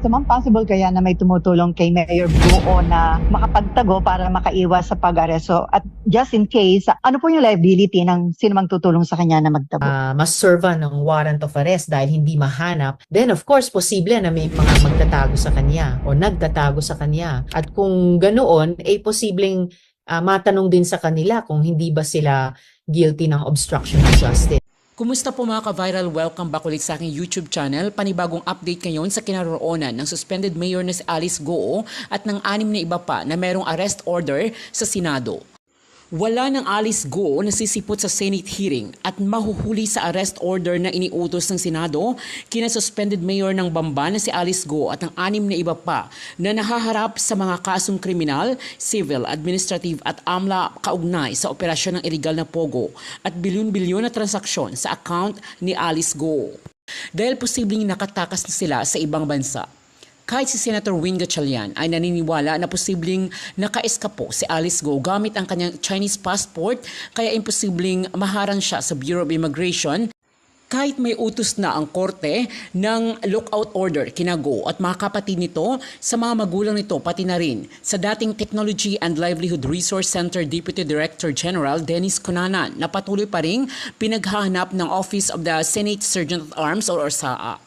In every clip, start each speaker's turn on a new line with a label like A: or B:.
A: So ma'am, possible kaya na may tumutulong kay Mayor Buo na makapagtago para makaiwas sa pag-aresto? At just in case, ano po yung liability ng sino mang tutulong sa kanya na magtago?
B: Mas-serva ng warrant of arrest dahil hindi mahanap, then of course, posible na may mga magtatago sa kanya o nagtatago sa kanya. At kung ganoon, posibleng matanong din sa kanila kung hindi ba sila guilty ng obstruction of justice.
C: Kumusta po mga ka-viral? Welcome back ulit sa aking YouTube channel. Panibagong update ngayon sa kinaroroonan ng suspended mayor na si Alice Goo at ng 6 na iba pa na merong arrest order sa Senado. Wala ng Alice Goo na sisipot sa Senate hearing at mahuhuli sa arrest order na iniutos ng Senado kina suspended mayor ng Bamban na si Alice Goo at ang 6 na iba pa na nahaharap sa mga kasong kriminal, civil, administrative at AMLA kaugnay sa operasyon ng illegal na pogo at bilyon-bilyon na transaksyon sa account ni Alice Goo. Dahil posibleng nakatakas na sila sa ibang bansa. Kahit si Senator Win Gatchalian ay naniniwala na posibleng naka-eskapo si Alice Goo gamit ang kanyang Chinese passport kaya imposibleng maharang siya sa Bureau of Immigration kahit may utos na ang korte ng lookout order kina Goo at mga kapatid nito sa mga magulang nito pati na rin sa dating Technology and Livelihood Resource Center Deputy Director General Dennis Cunanan na patuloy pa ring pinaghahanap ng Office of the Senate Sergeant at Arms o SAA.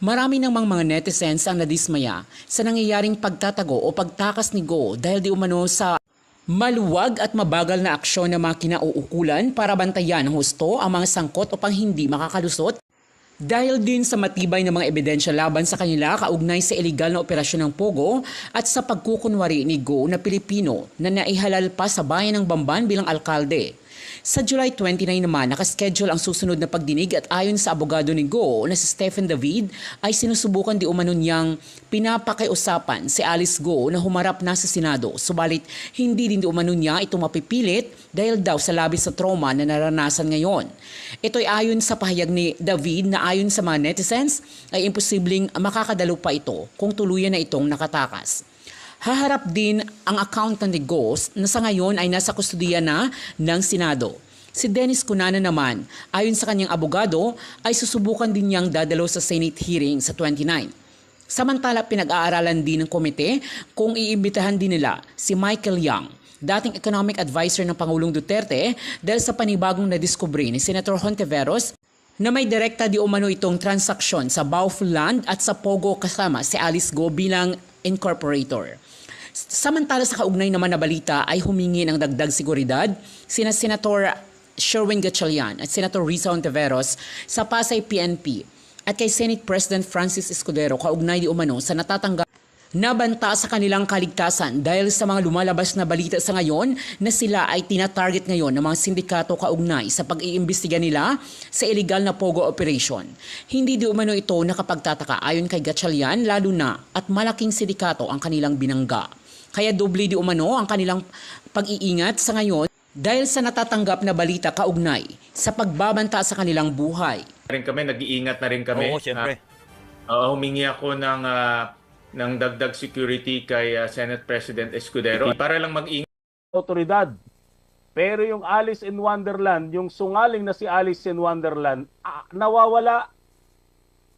C: Marami namang mga netizens ang nadismaya sa nangyayaring pagtatago o pagtakas ni Goo dahil di umano sa maluwag at mabagal na aksyon ng mga kinauukulan para bantayan ng husto ang mga sangkot upang hindi makakalusot. Dahil din sa matibay na mga ebidensya laban sa kanila kaugnay sa iligal na operasyon ng Pogo at sa pagkukunwari ni Goo na Pilipino na naihalal pa sa bayan ng Bamban bilang alkalde. Sa July 29 naman, nakaschedule ang susunod na pagdinig at ayon sa abogado ni Goo na si Stephen David ay sinusubukan di umano niyang pinapakiusapan si Alice Goo na humarap na sa Senado. Subalit hindi din di umano niya ito mapipilit dahil daw sa labis sa trauma na naranasan ngayon. Ito ay ayon sa pahayag ni David na ayon sa mga netizens ay imposibleng makakadalo pa ito kung tuluyan na itong nakatakas. Haharap din ang accountant ni Goo na sa ngayon ay nasa kustudiya na ng Senado. Si Dennis Cunanan naman, ayon sa kanyang abogado, ay susubukan din niyang dadalo sa Senate hearing sa 29. Samantala, pinag-aaralan din ng komite kung iimbitahan din nila si Michael Yang, dating economic advisor ng Pangulong Duterte dahil sa panibagong nadiskubre ni Senator Hontiveros na may direkta di umano itong transaksyon sa Bauful Land at sa Pogo kasama si Alice Goo bilang incorporator. Samantala sa kaugnay naman na balita ay humingi ng dagdag seguridad sina Senator Sherwin Gatchalian at Senator Risa Hontiveros sa Pasay PNP at kay Senate President Francis Escudero kaugnay di umano sa natatanggap na banta sa kanilang kaligtasan dahil sa mga lumalabas na balita sa ngayon na sila ay tinatarget ngayon ng mga sindikato kaugnay sa pag-iimbestiga nila sa illegal na Pogo operation. Hindi di umano ito nakapagtataka ayon kay Gatchalian lalo na at malaking sindikato ang kanilang binangga. Kaya doble di umano ang kanilang pag-iingat sa ngayon dahil sa natatanggap na balita kaugnay sa pagbabanta sa kanilang buhay.
D: Nag-iingat na rin kami.
E: Oo, siyempre.
D: Humingi ako ng dagdag security kay Senate President Escudero para lang mag-ingat.
F: Otoridad. Pero yung Alice in Wonderland, yung sungaling na si Alice in Wonderland, nawawala.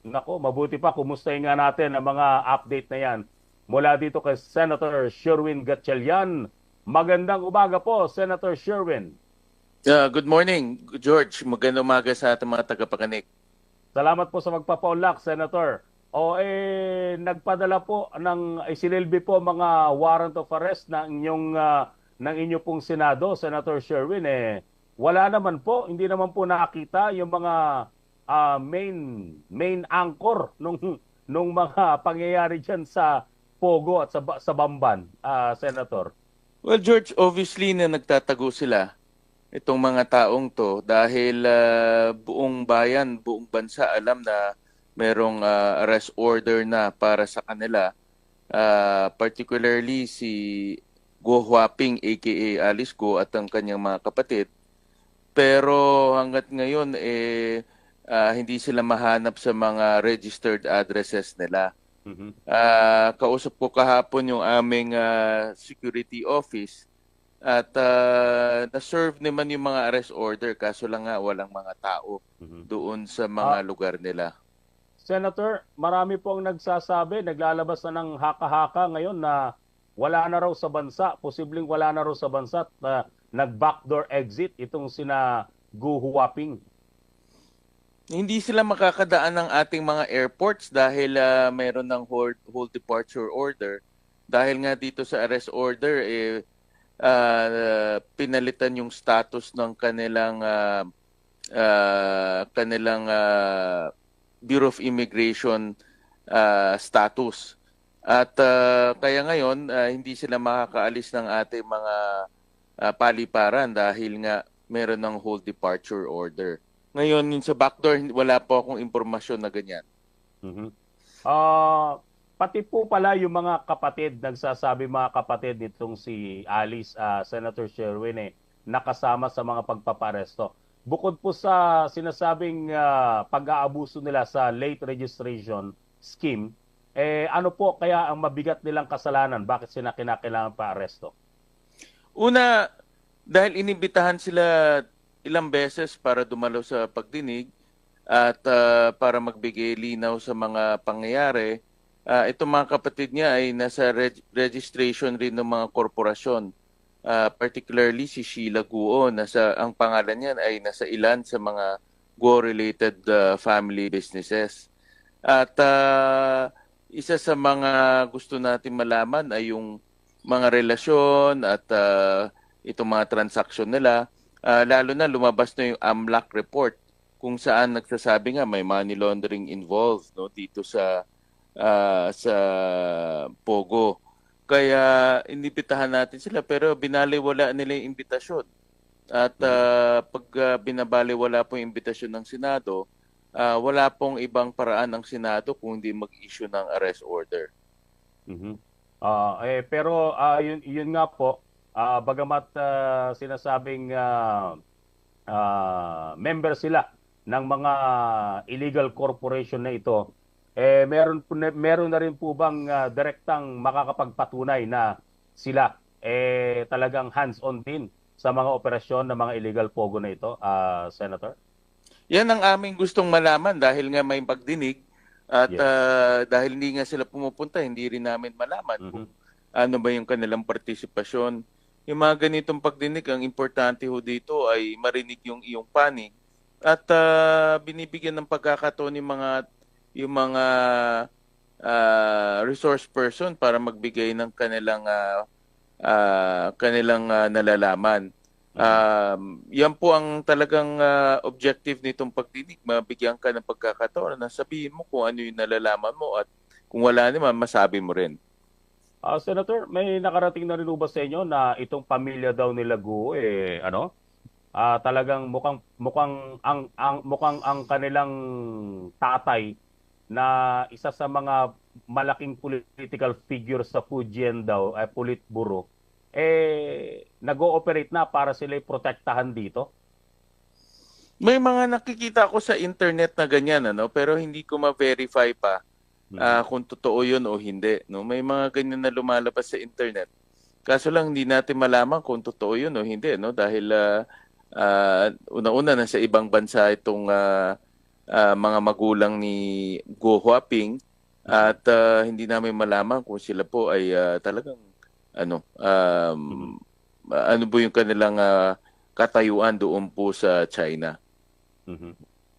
F: Nako, mabuti pa, kumustahin nga natin ang mga update na yan. Mula dito kay Senator Sherwin Gatchalian. Magandang umaga po, Senator Sherwin.
G: Good morning, George. Magandang umaga sa ating mga tagapakinig.
F: Salamat po sa magpapaunlak, Senator. Nagpadala po isinilbi po mga warrant of arrest ng inyo pong Senado, Senator Sherwin. Wala naman po, hindi naman po nakita yung mga main anchor nung mga pangyayari dyan sa Pogo at sa Bamban, Senator.
G: Well, George, obviously na nagtatago sila itong mga taong to dahil buong bayan, buong bansa alam na merong arrest order na para sa kanila. Particularly si Guo Huaping aka Alice Goo at ang kanyang mga kapatid. Pero hanggat ngayon hindi sila mahanap sa mga registered addresses nila. Kausap ko kahapon yung aming security office at na-serve naman yung mga arrest order kaso lang nga walang mga tao doon sa mga lugar nila.
F: Senator, marami po ang nagsasabi, naglalabas na ng haka-haka ngayon na wala na raw sa bansa, posibleng wala na raw sa bansa at nag-backdoor exit itong sina Gu Huaping.
G: Hindi sila makakadaan ng ating mga airports dahil mayroon ng hold departure order. Dahil nga dito sa arrest order, pinalitan yung status ng kanilang Bureau of Immigration status. At kaya ngayon, hindi sila makakaalis ng ating mga paliparan dahil nga meron ng hold departure order. Ngayon, yun sa backdoor, wala po akong impormasyon na ganyan.
F: Mhm. Pati po pala yung mga kapatid, nagsasabi mga kapatid nitong si Alice, Senator Sherwin, nakasama sa mga pagpaparesto. Bukod po sa sinasabing pag-aabuso nila sa late registration scheme, ano po kaya ang mabigat nilang kasalanan? Bakit sila kinakailangan pa-aresto?
G: Una, dahil inibitahan sila ilang beses para dumalo sa pagdinig at para magbigay linaw sa mga pangyayari, itong mga kapatid niya ay nasa registration rin ng mga korporasyon. Particularly si Sheila Guo, ang pangalan niya ay nasa ilan sa mga Guo-related family businesses. At isa sa mga gusto natin malaman ay yung mga relasyon at itong mga transaksyon nila. Lalo na lumabas na yung AMLAC report kung saan nagsasabi nga may money laundering involved, no, dito sa Pogo. Kaya inibitahan natin sila pero binaliwala nila yung imbitasyon. At pag binabaliwala po yung imbitasyon ng Senado, wala pong ibang paraan ng Senado kung hindi mag-issue ng arrest order.
F: Mhm. Pero yun nga po, bagamat sinasabing member sila ng mga illegal corporation na ito, meron na rin po bang direktang makakapagpatunay na sila talagang hands-on din sa mga operasyon ng mga illegal pogo na ito, Senator?
G: Yan ang aming gustong malaman dahil nga may pagdinig at dahil hindi nga sila pumupunta, hindi rin namin malaman kung ano ba yung kanilang partisipasyon. Yung mga ganitong pagdinig, ang importante ho dito ay marinig yung iyong panig at binibigyan ng pagkakataon yung mga resource person para magbigay ng kanilang nalalaman. Yan po ang talagang objective nitong pagdinig. Mabigyan ka ng pagkakataon na sabihin mo kung ano yung nalalaman mo at kung wala naman, masabi mo rin.
F: Senator, may nakarating na rin ba sa inyo na itong pamilya daw nila Guo talagang mukhang ang kanilang tatay na isa sa mga malaking political figure sa Fujian daw, Politburo, nag-ooperate na para sila protektahan dito?
G: May mga nakikita ako sa internet na ganyan, pero hindi ko ma-verify pa kung totoo yun o hindi. No? May mga ganyan na lumalabas sa internet. Kaso lang hindi natin malaman kung totoo yun o hindi. No? Dahil una-una nasa ibang bansa itong mga magulang ni Guo Huaping at hindi namin malaman kung sila po ay talagang ano po yung kanilang katayuan doon po sa China.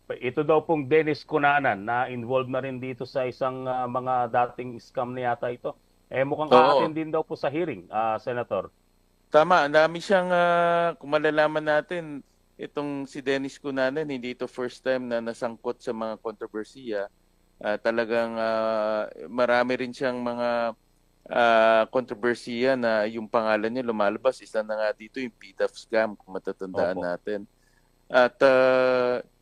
F: Ito daw pong Dennis Cunanan na involved na rin dito sa isang mga dating scam na yata ito. Mukhang aatin din daw po sa hearing, Senator.
G: Tama, ang dami siyang, kung malalaman natin, itong si Dennis Cunanan, hindi ito first time na nasangkot sa mga kontrobersiya. Talagang marami rin siyang mga kontrobersiya na yung pangalan niya lumalabas. Isa na nga dito yung PDAF scam, kung matatandaan natin. At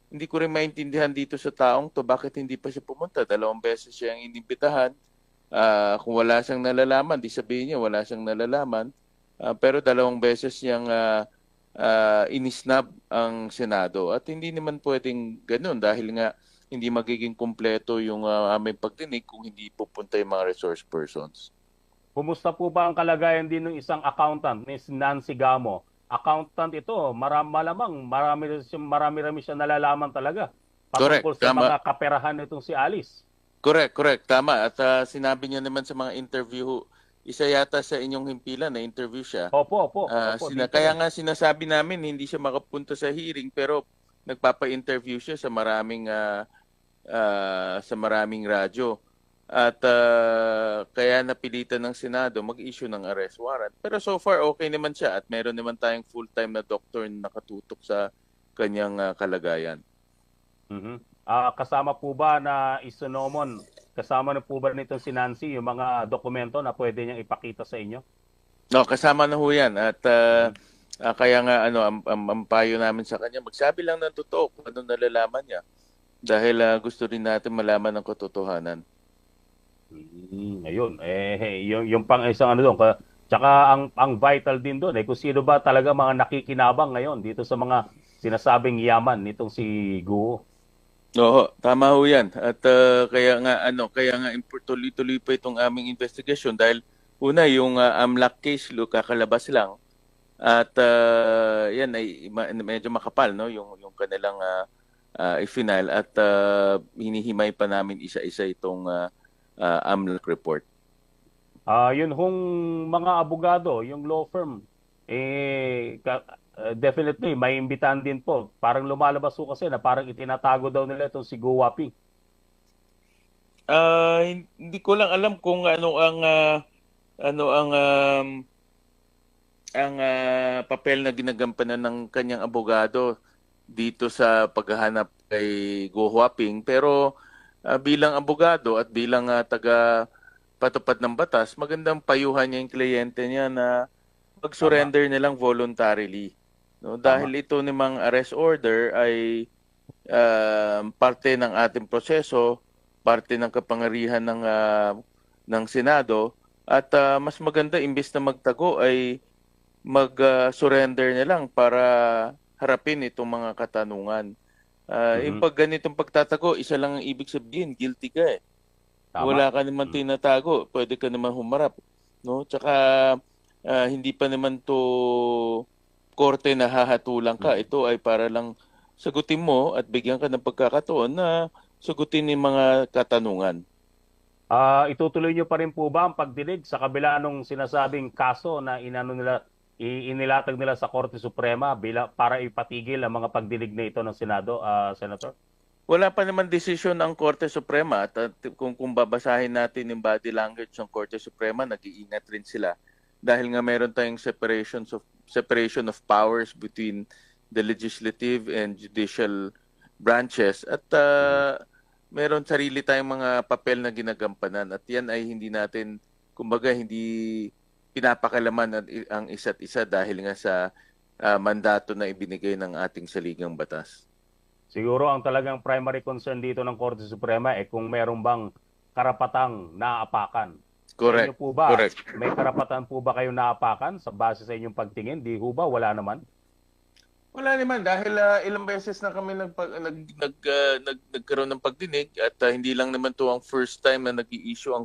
G: hindi ko rin maintindihan dito sa taong to bakit hindi pa siya pumunta. 2 beses siyang inimbitahan. Kung wala siyang nalalaman, di sabihin niya wala siyang nalalaman. Pero 2 beses niyang inisnab ang Senado. At hindi naman pwedeng ganun dahil nga hindi magiging kumpleto yung aming pagdinig kung hindi pupunta yung mga resource persons.
F: Kumusta po ba ang kalagayan din ng isang accountant, ni Nancy Gamo? Accountant ito, malamang marami siya nalalaman talaga patungkol sa mga kaperahan nitong si Alice.
G: Correct. Tama. At sinabi niya naman sa mga interview, isa yata sa inyong himpilan na interview siya.
F: Opo, dito
G: Kaya
F: rin.
G: nga sinasabi namin hindi siya makapunta sa hearing pero nagpapa-interview siya sa maraming radyo. At kaya napilitan ng Senado mag-issue ng arrest warrant. Pero so far okay naman siya at meron naman tayong full-time na doktor na nakatutok sa kanyang kalagayan.
F: Mhm. Kasama po ba na isinomon, kasama na po ba nitong si Nancy yung mga dokumento na pwede niyang ipakita sa inyo?
G: No, kasama na ho yan. At kaya nga ang payo namin sa kanya, magsabi lang ng totoo kung ano nalalaman niya. Dahil gusto rin natin malaman ng katotohanan.
F: Ayun, yung pang isang ano doon, tsaka ang vital din doon kung sino ba talaga mga nakikinabang ngayon dito sa mga sinasabing yaman nitong si Guo.
G: Oo, tama ho 'yan. At kaya nga tuloy-tuloy pa itong aming investigation dahil una yung AMLAC case kakalabas lang. At yan ay medyo makapal no yung kanilang i-final at hinihimay pa namin isa-isa itong AMLAC report.
F: Yun hong mga abogado, yung law firm, definitely may imbitahan din po. Parang lumalabas po kasi na parang itinatago daw nila itong si Go Wapi.
G: Hindi ko lang alam kung ang papel na ginagampanan ng kanyang abogado dito sa paghahanap kay Go Huaping, pero bilang abogado at bilang taga patupad ng batas, magandang payuhan niya yung kliyente niya na mag-surrender na lang voluntarily. No? Dahil ito namang arrest order ay parte ng ating proseso, parte ng kapangyarihan ng Senado, at mas maganda imbes na magtago ay mag-surrender na lang para harapin itong mga katanungan. Yung pag ganitong pagtatago, isa lang ang ibig sabihin, guilty ka eh.
F: Tama.
G: Wala ka naman tinatago, pwede ka naman humarap. No? Tsaka hindi pa naman to korte na hahatulan ka. Ito ay para lang sagutin mo at bigyan ka ng pagkakataon na sagutin yung mga katanungan.
F: Itutuloy nyo pa rin po ba ang pagdinig sa kabila nung sinasabing kaso na inilatag nila sa Korte Suprema para ipatigil ang mga pagdinig na ito ng Senado, Senator?
G: Wala pa naman desisyon ang Korte Suprema at kung babasahin natin yung body language ng Korte Suprema, nag-iingat rin sila dahil nga meron tayong separation of powers between the legislative and judicial branches at meron sarili tayong mga papel na ginagampanan at yan ay hindi natin, kumbaga hindi pinapakalaman ang isa't isa dahil nga sa mandato na ibinigay ng ating saligang batas.
F: Siguro ang talagang primary concern dito ng Korte Suprema kung meron bang karapatang naapakan.
G: Correct.
F: Sa inyo po ba,
G: Correct.
F: may karapatan po ba kayo naapakan sa base sa inyong pagtingin? Di ho ba? Wala naman?
G: Wala naman dahil ilang beses na kami nagkaroon ng pagdinig at hindi lang naman to ang first time na nag-i-issue ang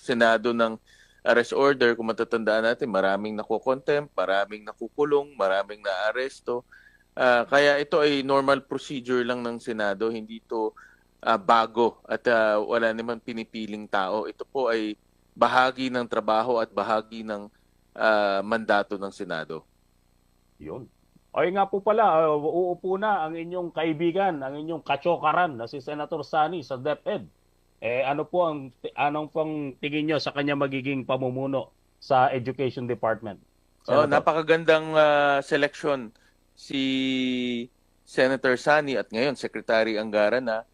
G: Senado ng arrest order. Kung matatandaan natin, maraming nakukontempt, maraming nakukulong, maraming naaresto. Kaya ito ay normal procedure lang ng Senado, hindi ito bago at wala naman pinipiling tao. Ito po ay bahagi ng trabaho at bahagi ng mandato ng Senado.
F: Yun. Ay nga po pala, uupo na ang inyong kaibigan, ang inyong katsokaran na si Senator Sani sa DepEd. Anong pong tingin nyo sa kanya magiging pamumuno sa Education Department?
G: Napakagandang selection si Senator Sani at ngayon Secretary Angara na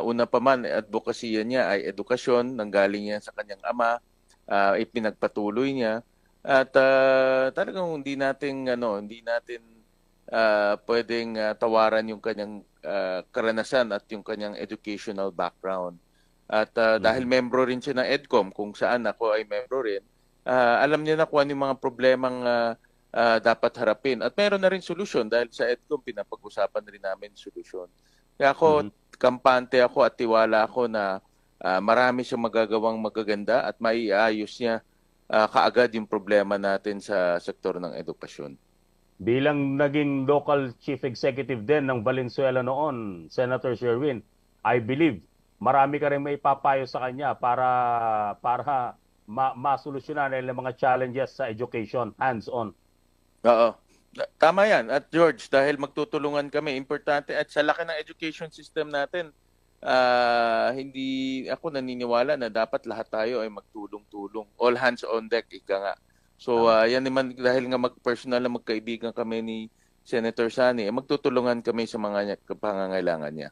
G: una pa man advokasya niya ay edukasyon, nanggaling yan sa kanyang ama, ipinagpatuloy niya at talagang hindi natin pwedeng tawaran yung kanyang karanasan at yung kanyang educational background. At dahil membro rin siya ng EDCOM, kung saan ako ay membro rin, alam niya na kung ano yung mga problemang dapat harapin. At meron na rin solusyon dahil sa EDCOM pinapag-usapan rin namin solusyon. Kaya ako, kampante ako at tiwala ako na marami siyang magagawang magaganda at maiayos niya kaagad yung problema natin sa sektor ng edukasyon.
F: Bilang naging local chief executive din ng Valenzuela noon, Senator Sherwin, I believe marami ka rin may papayo sa kanya para masolusyonan nila mga challenges sa education, hands-on.
G: Oo. Tama yan. At George, dahil magtutulungan kami, importante at sa laki ng education system natin, hindi ako naniniwala na dapat lahat tayo ay magtulong-tulong. All hands on deck, ika nga. So, yan naman, dahil nga personal na magkaibigan kami ni Senator Sani, magtutulungan kami sa mga pangangailangan niya.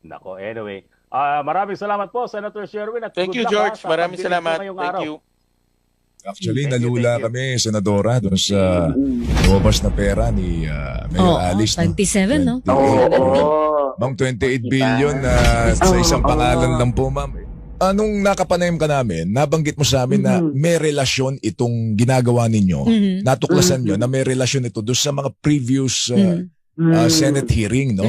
F: Nako, anyway. Maraming salamat po, Senator Sherwin. At
G: Thank
F: good
G: you,
F: luck,
G: George.
F: sa
G: Maraming
F: pagdinig
G: salamat.
F: ngayong
G: Thank
F: araw.
G: you.
E: Actually,
F: Thank you,
E: nalula
F: thank you.
E: kami, Senadora, doon sa lumabas na pera ni Mayor Alice.
H: 27, no?
E: 28 Ma'am, 28 billion sa isang pangalan lang po, ma'am. Anong nakapanayam ka namin, nabanggit mo sa amin na may relasyon itong ginagawa ninyo, natuklasan nyo na may relasyon ito doon sa mga previous Senate hearing, no?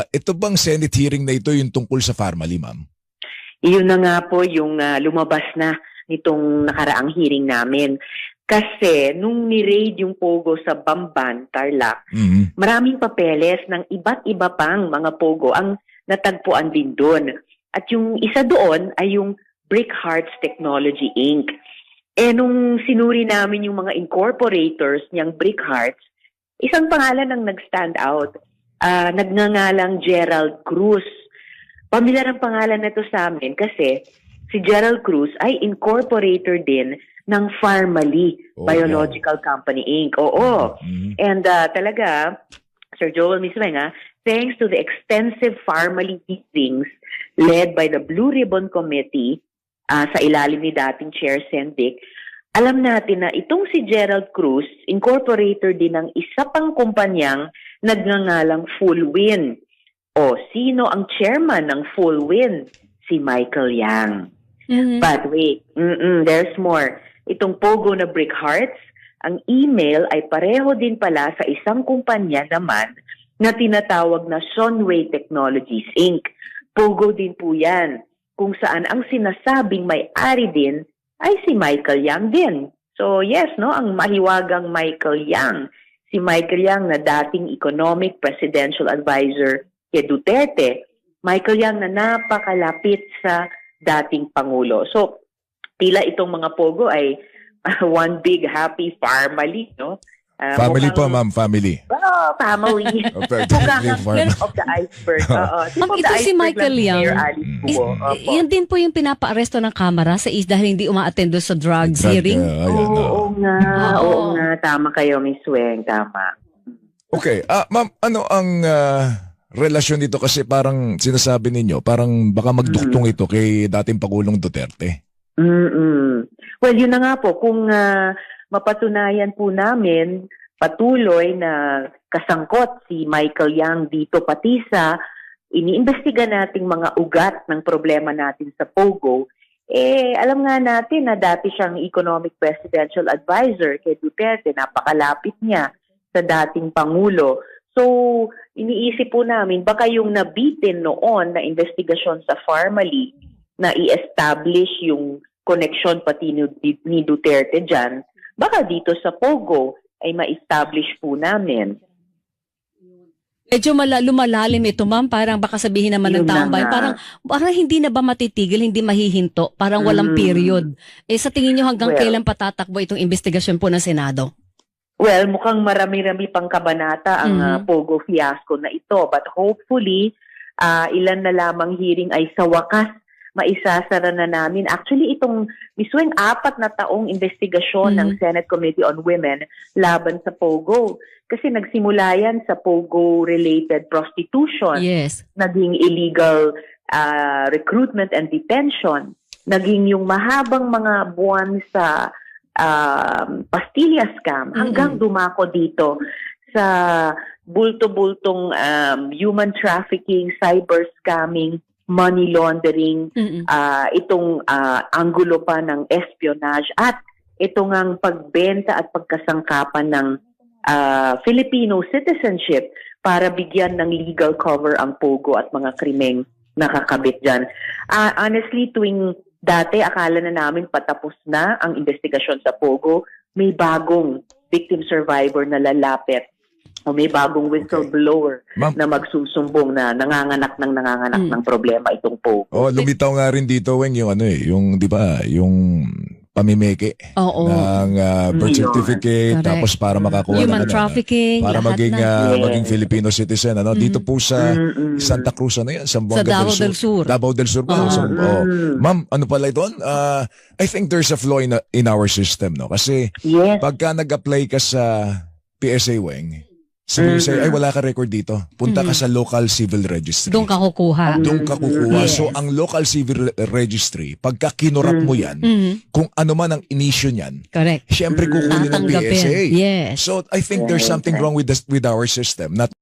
E: Ito bang Senate hearing na ito yung tungkol sa Pharmally, ma'am?
I: Iyon na nga po yung lumabas na nitong nakaraang hearing namin. Kasi nung ni-raid yung Pogo sa Bamban, Tarlac, maraming papeles ng iba't iba pang mga Pogo ang natagpuan din doon. At yung isa doon ay yung Brick Hearts Technology Inc. Nung sinuri namin yung mga incorporators niyang Brick Hearts, isang pangalan ang nag-stand out. Nagngangalang Gerald Cruz. Pamilyar ang pangalan na ito sa amin kasi si Gerald Cruz ay incorporator din ng Pharmally Biological Company Inc. Oo. And talaga, Sir Joel mismo thanks to the extensive Pharmally hearings led by the Blue Ribbon Committee sa ilalim ni dating Chair Sendic, alam natin na itong si Gerald Cruz, incorporator din ng isa pang kumpanyang nagngangalang Full Win. O, sino ang chairman ng Full Win? Si Michael Yang. But wait, there's more. Itong Pogo na Brick Hearts, ang email ay pareho din pala sa isang kumpanya naman na tinatawag na Shonway Technologies Inc. Pogo din po yan, kung saan ang sinasabing may-ari din ay si Michael Yang din. So yes, no, ang mahiwagang Michael Yang. Si Michael Yang na dating Economic Presidential Advisor kay Duterte. Michael Yang na napakalapit sa dating Pangulo. So, tila itong mga Pogo ay one big happy family, no?
E: Family po, ma'am, family.
I: Family. Mukhang of the iceberg.
H: Ma'am, ito si Michael Yang. Yan din po yung pinapa-aresto ng Kamara sa dahil hindi uma-attend sa drugs hearing.
I: Oo nga. Tama kayo, Miss Weng. Tama.
E: Okay. Ma'am, ano ang relasyon dito? Kasi parang sinasabi ninyo, parang baka magduktong ito kay dating Pangulong Duterte.
I: Well, yun na nga po. Kung mapatunayan po namin patuloy na kasangkot si Michael Yang dito pati sa iniimbestiga nating mga ugat ng problema natin sa Pogo, alam nga natin na dati siyang Economic Presidential Advisor kay Duterte, napakalapit niya sa dating Pangulo. So, iniisip po namin, baka yung nabitin noon na investigasyon sa Pharmally na i-establish yung connection pati ni Duterte dyan, baka dito sa Pogo ay ma-establish po namin.
H: Medyo lumalalim ito, ma'am. Parang baka sabihin naman ng taong bayan, parang hindi na ba matitigil, hindi mahihinto, parang walang period. Sa tingin nyo hanggang kailan patatakbo itong investigasyon po ng Senado?
I: Well, mukhang marami-rami pang kabanata ang Pogo fiasco na ito. But hopefully, ilan na lamang hearing ay sa wakas maisasara na namin. Actually, itong misweng 4 na taong investigasyon ng Senate Committee on Women laban sa Pogo. Kasi nagsimula yan sa Pogo-related prostitution.
H: Yes.
I: Naging illegal recruitment and detention. Naging yung mahabang mga buwan sa pastilla scam hanggang dumako dito sa bulto-bultong human trafficking, cyber scamming, money laundering, itong anggulo pa ng espionage at itong ang pagbenta at pagkasangkapan ng Filipino citizenship para bigyan ng legal cover ang Pogo at mga krimeng nakakabit dyan. Honestly, tuwing dati akala na namin patapos na ang investigasyon sa Pogo, may bagong victim survivor na lalapit o may bagong whistleblower
E: Ma'am.
I: na magsusumbong na nanganganak ng problema itong POGO.
E: Oh, lumitaw nga rin dito, Weng, yung yung, di ba, yung pamimeke
H: Oo.
E: ng birth
I: Yun.
E: certificate,
H: Correct.
E: tapos para makakuha
H: Human
E: ng
H: trafficking,
E: para
H: lahat
E: maging
H: na.
E: maging Filipino citizen, dito po sa Santa Cruz, Zamboanga
H: Sa Davao del Sur.
E: Davao del Sur ba? So, ma'am, ano pala ito? I think there's a flaw in our system, no? Kasi
I: Yes.
E: pagka nag-apply ka sa PSA, Weng, sabi sa'yo, ay wala ka record dito. Punta ka sa local civil registry.
H: Doon ka kukuha.
E: Doon ka kukuha.
H: Yes.
E: So, ang local civil registry, pagka kinurap mo yan, kung ano man ang inisyo niyan,
H: Correct.
E: syempre kukunin ng
H: Tatanggapin.
E: PSA.
H: Yes.
E: So, I think there's something wrong with our system. Not